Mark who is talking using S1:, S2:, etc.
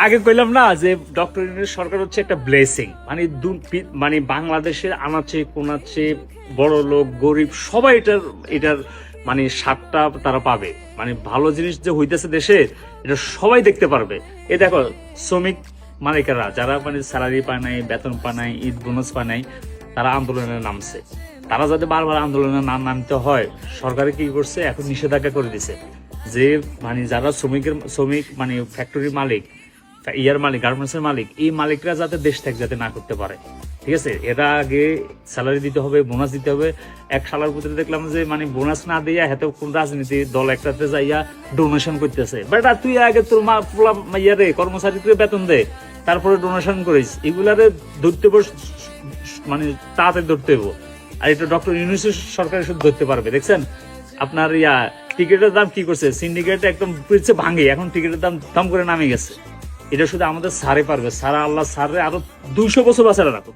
S1: আগে কইলাম না যে ডক্টর ইউনূস সরকার হচ্ছে একটা ব্লেসিং, মানে মানে বাংলাদেশের আনাচে কোনাচে বড় লোক গরিব সবাই এটার মানে স্বাদটা তারা পাবে। মানে ভালো জিনিস যে হইতেছে দেশে এটা সবাই দেখতে পারবে। এই দেখো শ্রমিক মালিকেরা যারা মানে স্যালারি পায় নাই, বেতন পায় নাই, ঈদ বোনাস পায় নাই, তারা আন্দোলনে নামছে। তারা যাতে বারবার আন্দোলনে না নামতে হয়, সরকারে কি করছে এখন নিষেধাজ্ঞা করে দিছে যে মানে যারা শ্রমিক মানে ফ্যাক্টরির মালিক, ইয়ার মালিক, গার্মেন্টস এর মালিক, এই মালিকরা যাতে দেশ ত্যাগ যাতে না করতে পারে। ঠিক আছে, এরা আগে স্যালারি দিতে হবে, বোনাস দিতে হবে। এক সালার ভিতরে দেখলাম যে মানে বোনাস না দিয়ে হাতে কোন রাজনীতি দল একটাতে যাইয়া ডোনেশন করতেছে। বেটা তুই আগে তোর ইয়ারে কর্মচারীকে বেতন দে, তারপরে ডোনেশন করিস। এগুলারে ধরতে মানে তাড়াতাড়ি ধরতে হইব। আর এটা ডক্টর ইউনূস সরকার শুধু ধরতে পারবে। দেখছেন আপনার টিকিটের দাম কি করছে, সিন্ডিকেট একদম ভাঙে, এখন টিকিটের দাম দাম করে নামে গেছে। এটা শুধু আমাদের স্যারে পারবে। সারা আল্লাহ স্যারে আরো 200 বছর বাঁচারা রাখো।